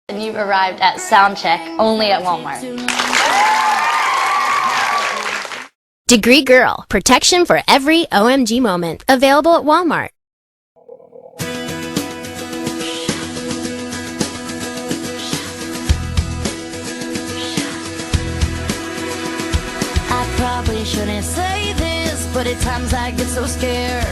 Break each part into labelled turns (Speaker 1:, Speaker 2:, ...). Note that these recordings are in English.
Speaker 1: And you've arrived at Soundcheck, only at Walmart.
Speaker 2: Degree Girl, protection for every OMG moment. Available at Walmart.
Speaker 3: I probably shouldn't say this, but at times I get so scared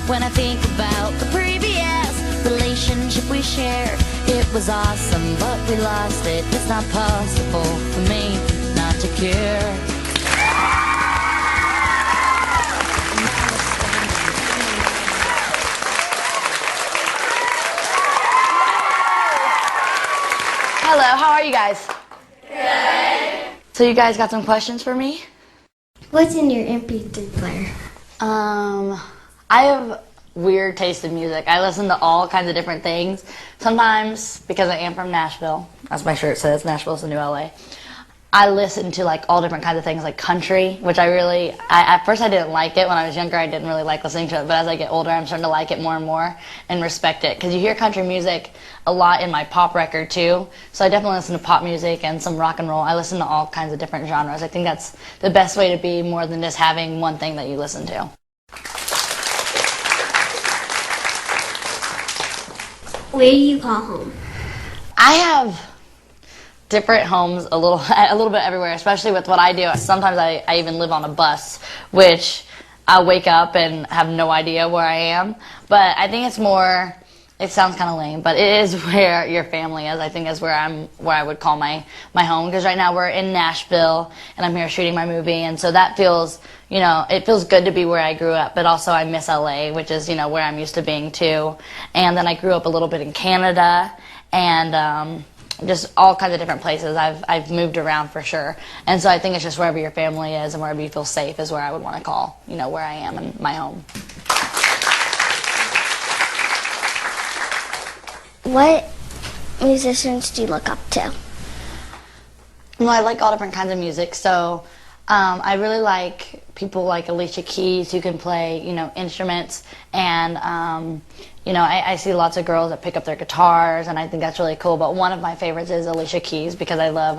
Speaker 3: when I think about the previous relationship we shared. It was awesome, but we lost it. It's not possible for me not to care.
Speaker 1: Hello, how are you guys? Good. So you guys got some questions for me?
Speaker 4: What's in your MP3 player?
Speaker 1: I have weird taste in music. I listen to all kinds of different things. Sometimes, because I am from Nashville, as my shirt says, Nashville's the new LA, I listen to like all different kinds of things, like country, which at first I didn't like it. When I was younger, I didn't really like listening to it, but as I get older, I'm starting to like it more and more and respect it. Because you hear country music a lot in my pop record too, so I definitely listen to pop music and some rock and roll. I listen to all kinds of different genres. I think that's the best way to be, more than just having one thing that you listen to.
Speaker 4: Where do you call home?
Speaker 1: I have different homes a little bit everywhere, especially with what I do. Sometimes I even live on a bus, which I wake up and have no idea where I am. But I think it's more, it sounds kind of lame, but it is where your family is. I think is where I would call my home, because right now we're in Nashville and I'm here shooting my movie, and so that feels, it feels good to be where I grew up, but also I miss LA, which is, where I'm used to being too. And then I grew up a little bit in Canada and just all kinds of different places. I've moved around for sure. And so I think it's just wherever your family is and wherever you feel safe is where I would want to call, where I am and my home.
Speaker 4: What musicians do you look up to?
Speaker 1: Well, I like all different kinds of music, so I really like people like Alicia Keys who can play, instruments, and I see lots of girls that pick up their guitars, and I think that's really cool. But one of my favorites is Alicia Keys, because I love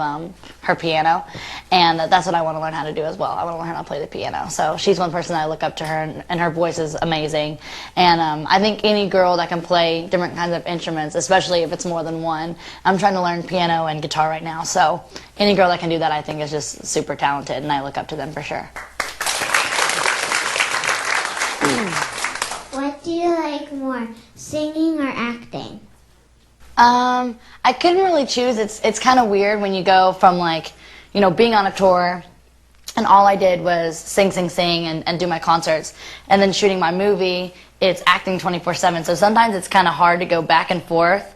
Speaker 1: her piano, and that's what I want to learn how to do as well. I want to learn how to play the piano. So she's one person that I look up to her, and her voice is amazing. And I think any girl that can play different kinds of instruments, especially if it's more than one. I'm trying to learn piano and guitar right now, so any girl that can do that, I think, is just super talented, and I look up to them for sure.
Speaker 4: What do you like more, singing or acting?
Speaker 1: I couldn't really choose. It's kind of weird when you go from being on a tour and all I did was sing and do my concerts, and then shooting my movie, it's acting 24/7. So sometimes it's kind of hard to go back and forth.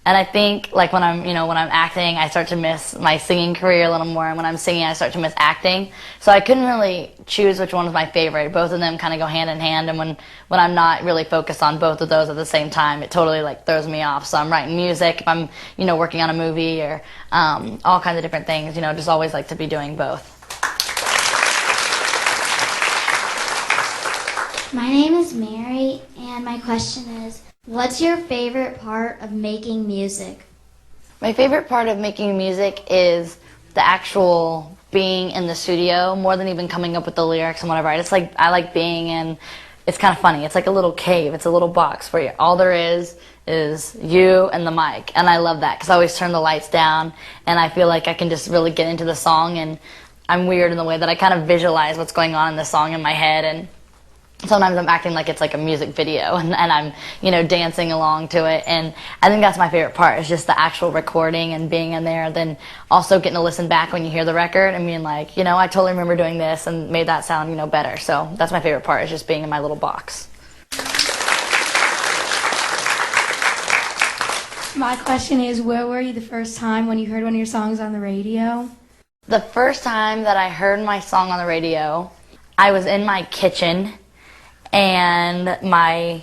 Speaker 1: And I think when I'm acting, I start to miss my singing career a little more, and when I'm singing, I start to miss acting. So I couldn't really choose which one was my favorite. Both of them kind of go hand in hand, and when I'm not really focused on both of those at the same time, it totally throws me off. So I'm writing music, if I'm working on a movie, or all kinds of different things. Just always like to be doing both.
Speaker 4: My name is Mary, and my question is, what's your favorite part of making music?
Speaker 1: My favorite part of making music is the actual being in the studio, more than even coming up with the lyrics and whatever. I like being in, it's kind of funny, it's like a little cave, it's a little box where all there is you and the mic. And I love that, because I always turn the lights down, and I feel like I can just really get into the song, and I'm weird in the way that I kind of visualize what's going on in the song in my head, and sometimes I'm acting like it's like a music video, and I'm, dancing along to it. And I think that's my favorite part, is just the actual recording and being in there. Then also getting to listen back when you hear the record and being like, I totally remember doing this and made that sound, better. So that's my favorite part, is just being in my little box.
Speaker 5: My question is, where were you the first time when you heard one of your songs on the radio?
Speaker 1: The first time that I heard my song on the radio, I was in my kitchen, and my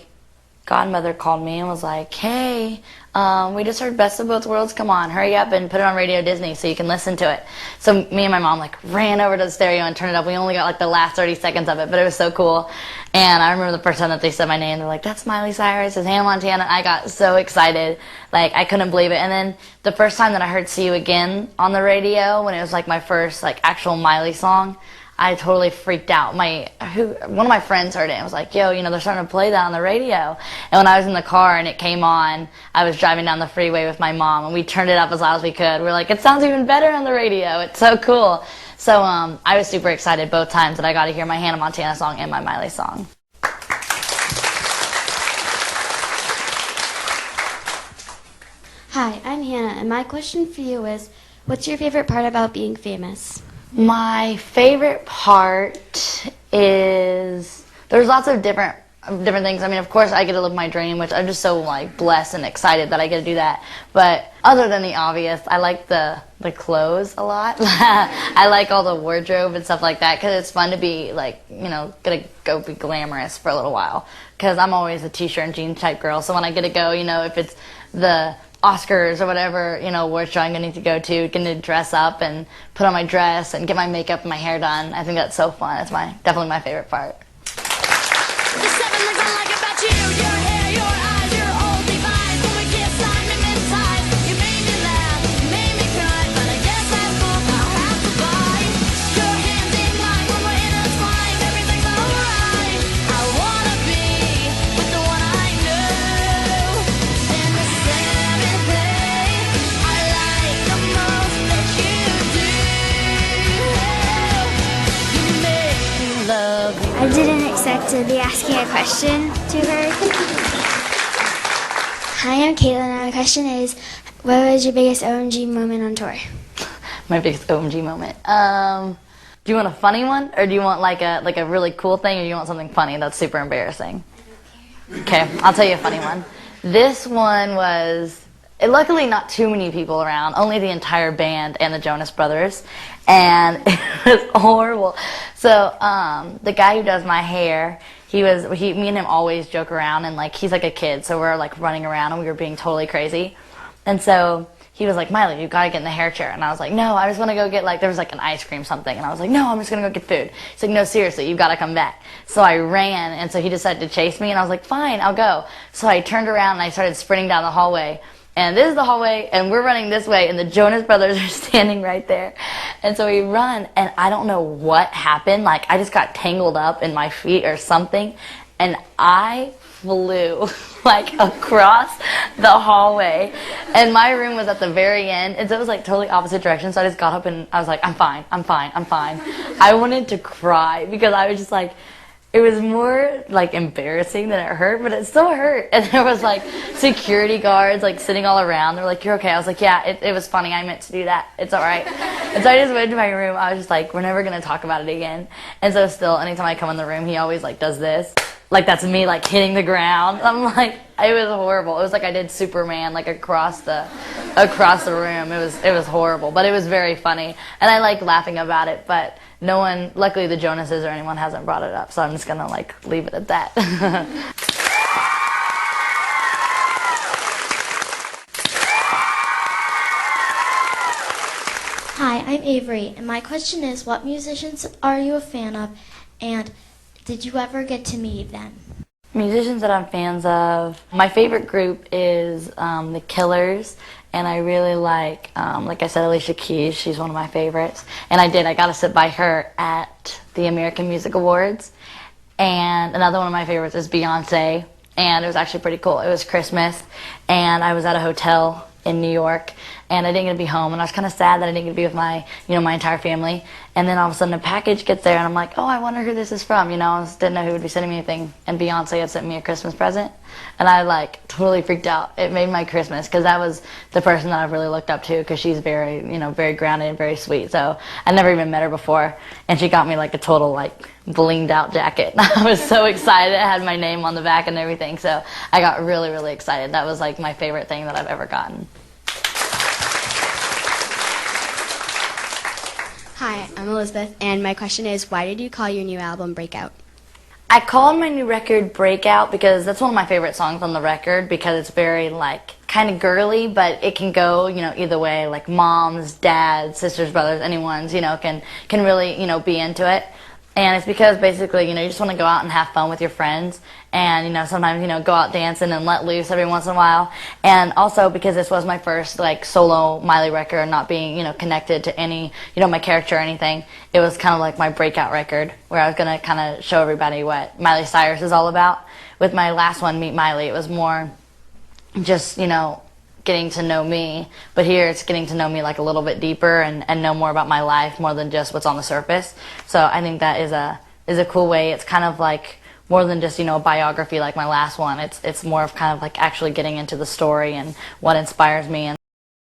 Speaker 1: godmother called me and was like, hey, We just heard Best of Both Worlds. Come on, hurry up and put it on Radio Disney so you can listen to it. So me and my mom like ran over to the stereo and turned it up. We only got like the last 30 seconds of it, but it was so cool. And I remember the first time that they said my name, they're like, "That's Miley Cyrus, it's Hannah Montana." I got so excited, like I couldn't believe it. And then the first time that I heard "See You Again" on the radio, when it was like my first like actual Miley song, I totally freaked out. One of my friends heard it and was like, "Yo, they're starting to play that on the radio." And when I was in the car and it came on, I was driving down the freeway with my mom, and we turned it up as loud as we could. We're like, "It sounds even better on the radio. It's so cool." So I was super excited both times that I got to hear my Hannah Montana song and my Miley song.
Speaker 6: Hi, I'm Hannah, and my question for you is, what's your favorite part about being famous?
Speaker 1: My favorite part is there's lots of different things. I mean, of course, I get to live my dream, which I'm just so like blessed and excited that I get to do that. But other than the obvious, I like the clothes a lot. I like all the wardrobe and stuff like that because it's fun to be like gonna go be glamorous for a little while. Because I'm always a t-shirt and jeans type girl. So when I get to go, if it's the Oscars or whatever, award show I'm going to go to, getting to dress up and put on my dress and get my makeup and my hair done. I think that's so fun. It's definitely my favorite part.
Speaker 3: There's seven things I like about you. Your hair, your eyes, your old device. When we kiss, I'm hypnotized. You made me laugh, you made me cry, but I guess that's both I'll have to buy. Your hands in mine when we're intertwined. Everything's alright. I wanna be with the one I know. And the seventh thing I like the most that you do. You make me love you.
Speaker 7: I didn't expect to be asking a question to her. Hi, I'm Caitlin, and my question is, what was your biggest OMG moment on tour?
Speaker 1: My biggest OMG moment. Do you want a funny one, or do you want like a really cool thing, or do you want something funny that's super embarrassing? Okay, I'll tell you a funny one. This one was, luckily not too many people around, only the entire band and the Jonas Brothers, and it was horrible. So the guy who does my hair, me and him always joke around, and like he's like a kid, so we're like running around and we were being totally crazy. And so he was like, "Miley, you gotta get in the hair chair." And I was like, "No, I just want to go get there was like an ice cream something." And I was like, "No, I'm just gonna go get food." He's like, "No, seriously, you've got to come back." So I ran, and so he decided to chase me, and I was like, "Fine, I'll go." So I turned around and I started sprinting down the hallway. And this is the hallway, and we're running this way, and the Jonas Brothers are standing right there. And so we run, and I don't know what happened. Like, I just got tangled up in my feet or something, and I flew, like, across the hallway. And my room was at the very end, and so it was, like, totally opposite direction. So I just got up, and I was like, I'm fine. I wanted to cry, because I was just like, it was more like embarrassing than it hurt, but it still hurt. And there was like security guards like sitting all around. They're like, "You're okay?" I was like, "Yeah, it was funny. I meant to do that. It's all right." And so I just went to my room. I was just like, "We're never gonna talk about it again." And so still, anytime I come in the room, he always like does this. Like that's me like hitting the ground. I'm like, it was horrible. It was like I did Superman like across the room. It was horrible, but it was very funny, and I like laughing about it. But no one, luckily the Jonases or anyone hasn't brought it up, so I'm just gonna like leave it at that.
Speaker 4: Hi, I'm Avery, and my question is, what musicians are you a fan of, and did you ever get to meet them?
Speaker 1: Musicians that I'm fans of, my favorite group is The Killers, and I really like I said, Alicia Keys. She's one of my favorites, and I got to sit by her at the American Music Awards. And another one of my favorites is Beyonce, and it was actually pretty cool. It was Christmas, and I was at a hotel in New York, and I didn't get to be home, and I was kind of sad that I didn't get to be with my entire family. And then all of a sudden a package gets there, and I'm like, "Oh, I wonder who this is from." I just didn't know who would be sending me anything, and Beyonce had sent me a Christmas present, and I like totally freaked out. It made my Christmas, because that was the person that I've really looked up to, because she's very, very grounded and very sweet. So I never even met her before, and she got me like a total like blinged out jacket. I was so excited. It had my name on the back and everything, so I got really, really excited. That was like my favorite thing that I've ever gotten.
Speaker 6: Hi, I'm Elizabeth, and my question is, why did you call your new album Breakout?
Speaker 1: I called my new record Breakout because that's one of my favorite songs on the record, because it's very like kind of girly, but it can go, either way. Like moms, dads, sisters, brothers, anyone's, can really, be into it. And it's because basically, you just want to go out and have fun with your friends, and sometimes go out dancing and let loose every once in a while. And also because this was my first like solo Miley record, not being connected to any my character or anything. It was kind of like my breakout record where I was gonna kind of show everybody what Miley Cyrus is all about. With my last one, Meet Miley, it was more just getting to know me, but here it's getting to know me like a little bit deeper and know more about my life more than just what's on the surface. So I think that is a cool way. It's kind of like more than just a biography like my last one. It's more of kind of like actually getting into the story and what inspires me. And